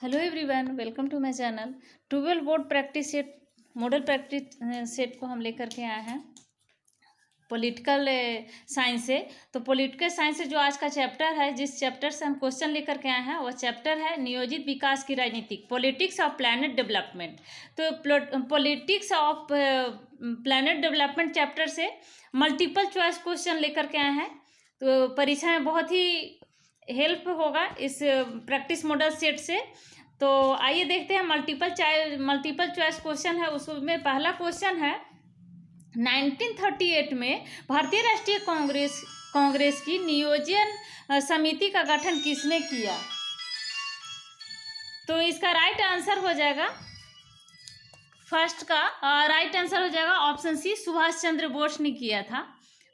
Hello everyone, welcome to my channel. 12 board practice set model practice set को हम लेकर के आए हैं पॉलिटिकल साइंस से। तो पॉलिटिकल साइंस से जो आज का चैप्टर है, जिस चैप्टर से हम क्वेश्चन लेकर के आए हैं, वह चैप्टर है नियोजित विकास की राजनीतिक, पॉलिटिक्स ऑफ प्लैनेट डेवलपमेंट। तो politics of planet development chapter से मल्टीपल चॉइस क्वेश्चन लेकर के आए हैं। तो परीक्षा में बहुत ही हेल्प होगा इस प्रैक्टिस मॉडल सेट से। तो आइए देखते हैं मल्टीपल चॉइस क्वेश्चन है। उसमें पहला क्वेश्चन है 1938 में भारतीय राष्ट्रीय कांग्रेस की नियोजन समिति का गठन किसने किया? तो इसका राइट आंसर हो जाएगा, फर्स्ट का राइट आंसर हो जाएगा ऑप्शन सी, सुभाष चंद्र बोस ने किया था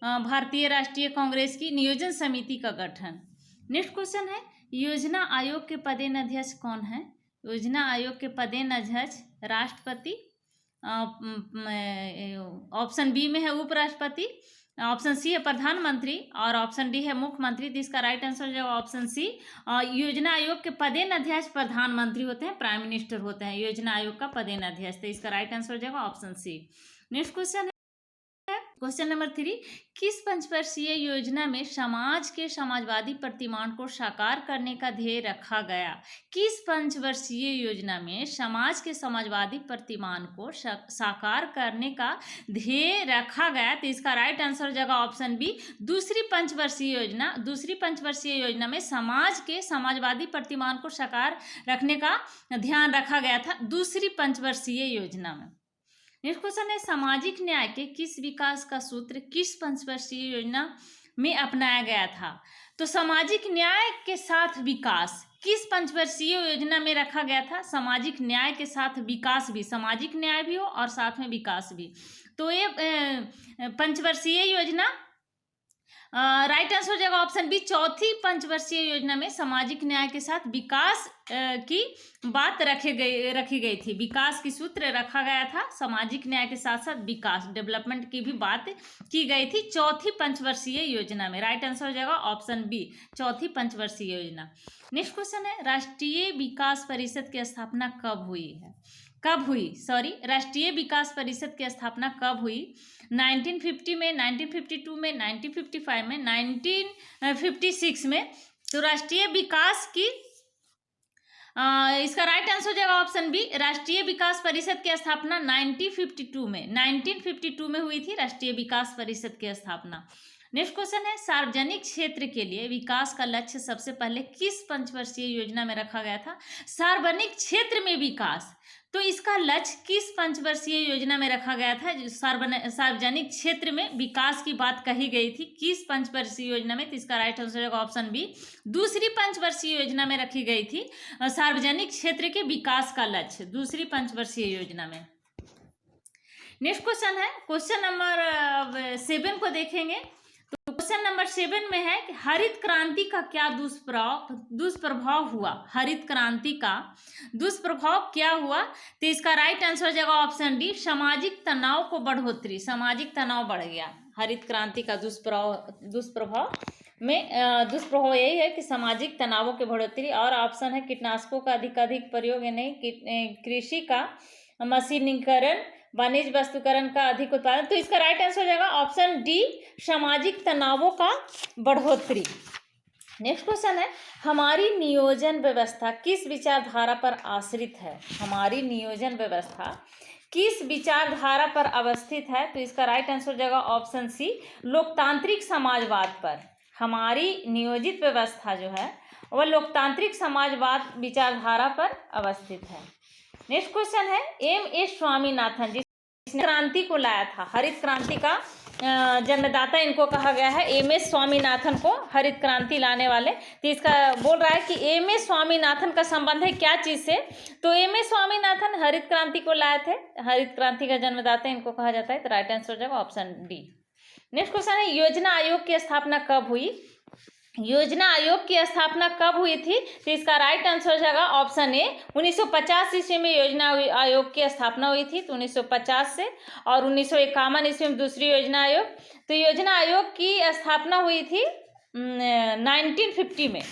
भारतीय राष्ट्रीय कांग्रेस की नियोजन समिति का गठन। नेक्स्ट क्वेश्चन है योजना आयोग के पदेन अध्यक्ष कौन है? योजना आयोग के पदेन अध्यक्ष राष्ट्रपति, ऑप्शन बी में है उपराष्ट्रपति, ऑप्शन सी है प्रधानमंत्री और ऑप्शन डी है मुख्यमंत्री। तो इसका राइट आंसर हो जाएगा ऑप्शन सी। योजना आयोग के पदेन अध्यक्ष प्रधानमंत्री होते हैं, प्राइम मिनिस्टर होते हैं योजना आयोग का पदेन अध्यक्ष। तो इसका राइट आंसर हो जाएगा ऑप्शन सी। नेक्स्ट क्वेश्चन है क्वेश्चन नंबर 3, किस पंचवर्षीय योजना में समाज के समाजवादी प्रतिमान को साकार करने का ध्येय रखा गया? किस पंचवर्षीय योजना में समाज के समाजवादी प्रतिमान को साकार करने का ध्येय रखा गया? तो इसका राइट आंसर हो जाएगा ऑप्शन बी, दूसरी पंचवर्षीय योजना। दूसरी पंचवर्षीय योजना में समाज के समाजवादी प्रतिमान को साकार रखने का ध्यान रखा गया था दूसरी पंचवर्षीय योजना में। नेक्स्ट क्वेश्चन है सामाजिक न्याय के किस विकास का सूत्र किस पंचवर्षीय योजना में अपनाया गया था? तो सामाजिक न्याय के साथ विकास किस पंचवर्षीय योजना में रखा गया था? सामाजिक न्याय के साथ विकास भी, सामाजिक न्याय भी हो और साथ में विकास भी। तो ये पंचवर्षीय योजना राइट आंसर हो जाएगा ऑप्शन बी, चौथी पंचवर्षीय योजना में सामाजिक न्याय के साथ विकास की बात रखी गई थी। विकास की सूत्र रखा गया था, सामाजिक न्याय के साथ साथ विकास डेवलपमेंट की भी बात की गई थी चौथी पंचवर्षीय योजना में। राइट आंसर हो जाएगा ऑप्शन बी, चौथी पंचवर्षीय योजना। नेक्स्ट क्वेश्चन है राष्ट्रीय विकास परिषद की स्थापना कब हुई है? राष्ट्रीय विकास परिषद की स्थापना कब हुई? 1950 में, 1952 में, 1955 में, 1956 में। तो राष्ट्रीय विकास की इसका राइट आंसर हो जाएगा ऑप्शन बी, राष्ट्रीय विकास परिषद की स्थापना 1952 में हुई थी राष्ट्रीय विकास परिषद की स्थापना। नेक्स्ट क्वेश्चन है सार्वजनिक क्षेत्र के लिए विकास का लक्ष्य सबसे पहले किस पंचवर्षीय योजना में रखा गया था? सार्वजनिक क्षेत्र में विकास, तो इसका लक्ष्य किस पंचवर्षीय योजना में रखा गया था? सार्वजनिक क्षेत्र में विकास की बात कही गई थी किस पंचवर्षीय योजना में? तो इसका राइट आंसर होगा ऑप्शन बी, दूसरी पंचवर्षीय योजना में रखी गई थी सार्वजनिक क्षेत्र के विकास का लक्ष्य दूसरी पंचवर्षीय योजना में। नेक्स्ट क्वेश्चन है क्वेश्चन नंबर 7 को देखेंगे। तो क्वेश्चन नंबर 7 में है कि हरित क्रांति का क्या दुष्प्रभाव हुआ? हरित क्रांति का दुष्प्रभाव क्या हुआ? तो इसका राइट आंसर हो जाएगा ऑप्शन डी, सामाजिक तनाव को बढ़ोतरी, सामाजिक तनाव बढ़ गया। हरित क्रांति का दुष्प्रभाव यही है कि सामाजिक तनावों की बढ़ोतरी। और ऑप्शन है कीटनाशकों का अधिक प्रयोग, यानी कृषि का मशीनीकरण, वाणिज्य वस्तुकरण का अधिक उत्पादन। तो इसका राइट आंसर हो जाएगा ऑप्शन डी, सामाजिक तनावों का बढ़ोतरी। नेक्स्ट क्वेश्चन है हमारी नियोजन व्यवस्था किस विचारधारा पर आश्रित है? हमारी नियोजन व्यवस्था किस विचारधारा पर अवस्थित है? तो इसका राइट आंसर हो जाएगा ऑप्शन सी, लोकतांत्रिक समाजवाद पर। हमारी नियोजित व्यवस्था जो है वह लोकतांत्रिक समाजवाद विचारधारा पर अवस्थित है। नेक्स्ट क्वेश्चन है एम.एस. स्वामीनाथन जिसने क्रांति को लाया था, हरित क्रांति का जन्मदाता इनको कहा गया है, एम.एस. स्वामीनाथन को, हरित क्रांति लाने वाले। तो इसका बोल रहा है कि एम.एस. स्वामीनाथन का संबंध है क्या चीज से? तो एम.एस. स्वामीनाथन हरित क्रांति को लाए थे, हरित क्रांति का जन्मदाता इनको कहा जाता है। तो राइट आंसर हो जाएगा ऑप्शन डी। नेक्स्ट क्वेश्चन है योजना आयोग की स्थापना कब हुई? योजना आयोग की स्थापना कब हुई थी? तो इसका राइट आंसर हो जाएगा ऑप्शन ए, 1950 ईस्वी में योजना आयोग की स्थापना हुई थी। तो 1950 से, और 1951 ईस्वी में दूसरी योजना आयोग। तो योजना आयोग की स्थापना हुई थी 1950 में।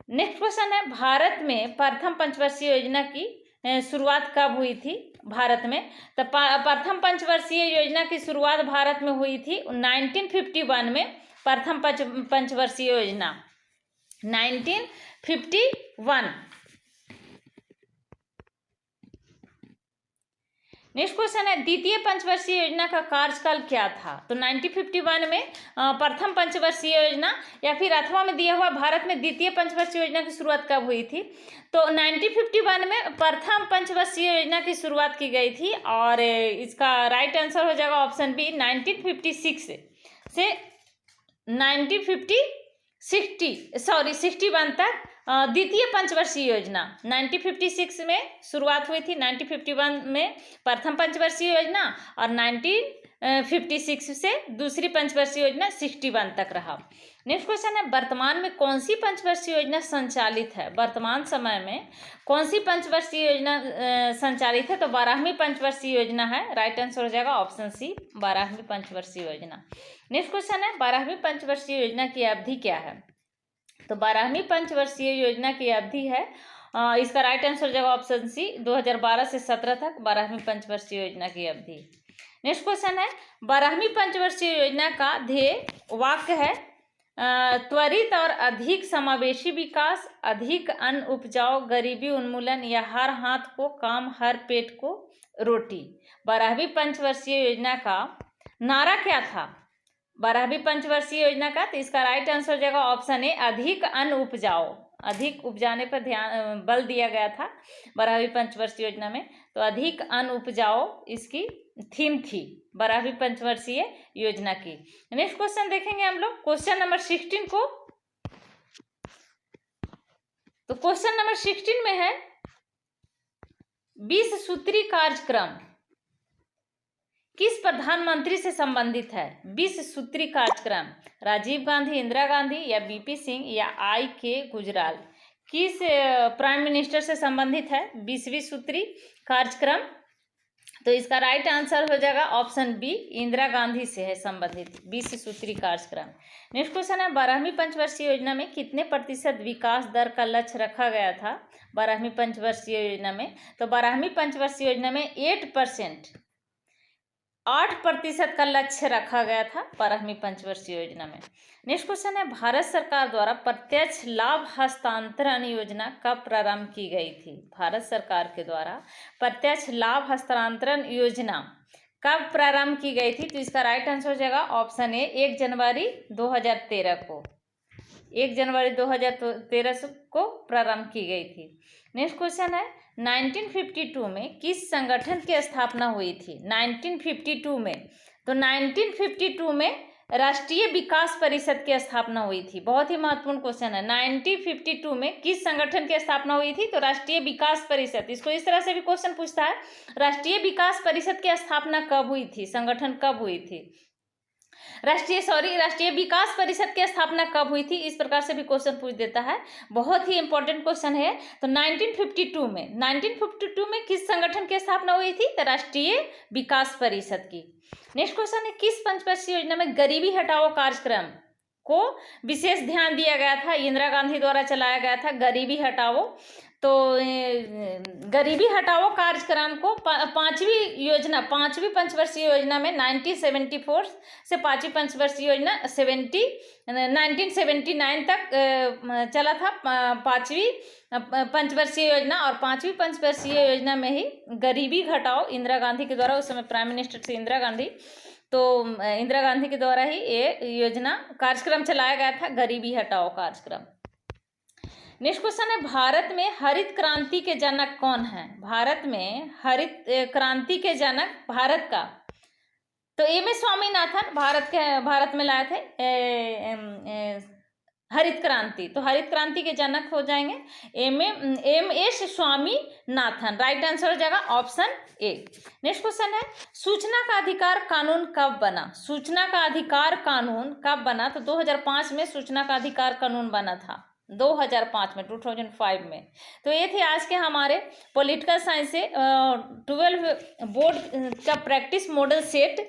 नेक्स्ट क्वेश्चन है, भारत में प्रथम पंचवर्षीय योजना की शुरुआत कब हुई थी भारत में? तो प्रथम पंचवर्षीय योजना की शुरुआत भारत में हुई थी 1951 में। प्रथम पंचवर्षीय योजना 1951। नेक्स्ट क्वेश्चन है, द्वितीय पंचवर्षीय योजना का कार्यकाल क्या था? तो 1951 में प्रथम पंचवर्षीय योजना, या फिर अथवा में दिया हुआ भारत में द्वितीय पंचवर्षीय योजना की शुरुआत कब हुई थी? तो 1951 में प्रथम पंचवर्षीय योजना की शुरुआत की गई थी, और इसका राइट आंसर हो जाएगा ऑप्शन बी 1956 से 61 तक द्वितीय पंचवर्षीय योजना 1956 में शुरुआत हुई थी, 1951 में प्रथम पंचवर्षीय योजना, और 1956 से दूसरी पंचवर्षीय योजना 61 तक रहा। नेक्स्ट क्वेश्चन है, वर्तमान में कौन सी पंचवर्षीय योजना संचालित है? वर्तमान समय में कौन सी पंचवर्षीय योजना संचालित है? तो 12वीं पंचवर्षीय योजना है। राइट आंसर हो जाएगा ऑप्शन सी 12वीं पंचवर्षीय योजना। नेक्स्ट क्वेश्चन है, 12वीं पंचवर्षीय योजना की अवधि क्या है? तो 12वीं पंचवर्षीय योजना की अवधि है, इसका राइट आंसर हो जाएगा ऑप्शन सी 2012 से 17 तक 12वीं पंचवर्षीय योजना की अवधि। नेक्स्ट क्वेश्चन है, 12वीं पंचवर्षीय योजना का ध्येय वाक्य है त्वरित और अधिक समावेशी विकास, अधिक अन्न उपजाऊ, गरीबी उन्मूलन, या हर हाथ को काम हर पेट को रोटी। 12वीं पंचवर्षीय योजना का नारा क्या था 12वीं पंचवर्षीय योजना का? तो इसका राइट आंसर हो जाएगा ऑप्शन ए अधिक अन्न उपजाओ। अधिक उपजाने पर ध्यान बल दिया गया था 12वीं पंचवर्षीय योजना में, तो अधिक अन्न उपजाओ इसकी थीम थी 12वीं पंचवर्षीय योजना की। नेक्स्ट क्वेश्चन देखेंगे हम लोग क्वेश्चन नंबर 16 को। तो क्वेश्चन नंबर 16 में है 20 सूत्री कार्यक्रम किस प्रधानमंत्री से संबंधित है? 20 सूत्री कार्यक्रम राजीव गांधी, इंदिरा गांधी, या बीपी सिंह, या आई.के. गुजराल, किस प्राइम मिनिस्टर से संबंधित है 20वीं सूत्री कार्यक्रम? तो इसका राइट आंसर हो जाएगा ऑप्शन बी इंदिरा गांधी से है संबंधित 20 सूत्री कार्यक्रम। नेक्स्ट क्वेश्चन है, 12वीं पंचवर्षीय योजना में कितने प्रतिशत विकास दर का लक्ष्य रखा गया था 12वीं पंचवर्षीय योजना में? तो 12वीं पंचवर्षीय योजना में 8% का लक्ष्य रखा गया था 12वीं पंचवर्षीय योजना में। नेक्स्ट क्वेश्चन है, भारत सरकार द्वारा प्रत्यक्ष लाभ हस्तांतरण योजना कब प्रारंभ की गई थी? भारत सरकार के द्वारा प्रत्यक्ष लाभ हस्तांतरण योजना कब प्रारंभ की गई थी? तो इसका राइट आंसर हो जाएगा ऑप्शन ए 1 जनवरी 2013 को। 1 जनवरी 2013 को प्रारंभ की गई थी। नेक्स्ट क्वेश्चन है, 1952 में किस संगठन की स्थापना हुई थी? 1952 में, तो 1952 में राष्ट्रीय विकास परिषद की स्थापना हुई थी। बहुत ही महत्वपूर्ण क्वेश्चन है। 1952 में किस संगठन की स्थापना हुई थी? तो राष्ट्रीय विकास परिषद। इसको इस तरह से भी क्वेश्चन पूछता है, राष्ट्रीय विकास परिषद की स्थापना कब हुई थी? संगठन कब हुई थी? राष्ट्रीय विकास परिषद की स्थापना कब हुई थी? इस प्रकार से भी क्वेश्चन पूछ देता है। बहुत ही इंपॉर्टेंट क्वेश्चन है। तो 1952 में किस संगठन की स्थापना हुई थी? तो राष्ट्रीय विकास परिषद की। नेक्स्ट क्वेश्चन है, किस पंचवर्षीय योजना में गरीबी हटाओ कार्यक्रम को विशेष ध्यान दिया गया था? इंदिरा गांधी द्वारा चलाया गया था गरीबी हटाओ। तो गरीबी हटाओ कार्यक्रम को पांचवी पंचवर्षीय योजना में 1974 से 5वीं पंचवर्षीय योजना 1979 तक चला था 5वीं पंचवर्षीय योजना। और 5वीं पंचवर्षीय योजना में ही गरीबी घटाओ इंदिरा गांधी के द्वारा, उस समय प्राइम मिनिस्टर थी इंदिरा गांधी, तो इंदिरा गांधी के द्वारा ही ये योजना कार्यक्रम चलाया गया था गरीबी हटाओ कार्यक्रम। नेक्स्ट क्वेश्चन है, भारत में हरित क्रांति के जनक कौन है? भारत में हरित क्रांति के जनक भारत का, तो एम एस स्वामीनाथन भारत में लाए थे हरित क्रांति। तो हरित क्रांति के जनक हो जाएंगे M S Swaminathan. Right answer हो जाएगा ऑप्शन ए। नेक्स्ट क्वेश्चन है, सूचना का अधिकार कानून कब बना? सूचना का अधिकार कानून कब बना? तो 2005 में सूचना का अधिकार कानून बना था। 2005 में 2005 में। तो ये थे आज के हमारे पॉलिटिकल साइंस से 12 बोर्ड का प्रैक्टिस मॉडल सेट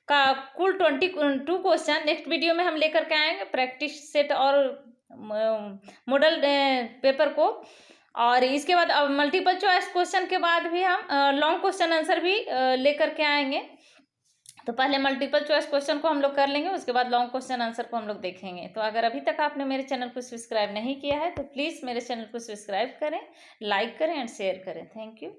का कुल 22 क्वेश्चन। नेक्स्ट वीडियो में हम लेकर के आएंगे प्रैक्टिस सेट और मॉडल पेपर को। और इसके बाद अब मल्टीपल चॉइस क्वेश्चन के बाद भी हम लॉन्ग क्वेश्चन आंसर भी लेकर के आएंगे। तो पहले मल्टीपल चॉइस क्वेश्चन को हम लोग कर लेंगे, उसके बाद लॉन्ग क्वेश्चन आंसर को हम लोग देखेंगे। तो अगर अभी तक आपने मेरे चैनल को सब्सक्राइब नहीं किया है तो प्लीज़ मेरे चैनल को सब्सक्राइब करें, लाइक करें एंड शेयर करें। Thank you.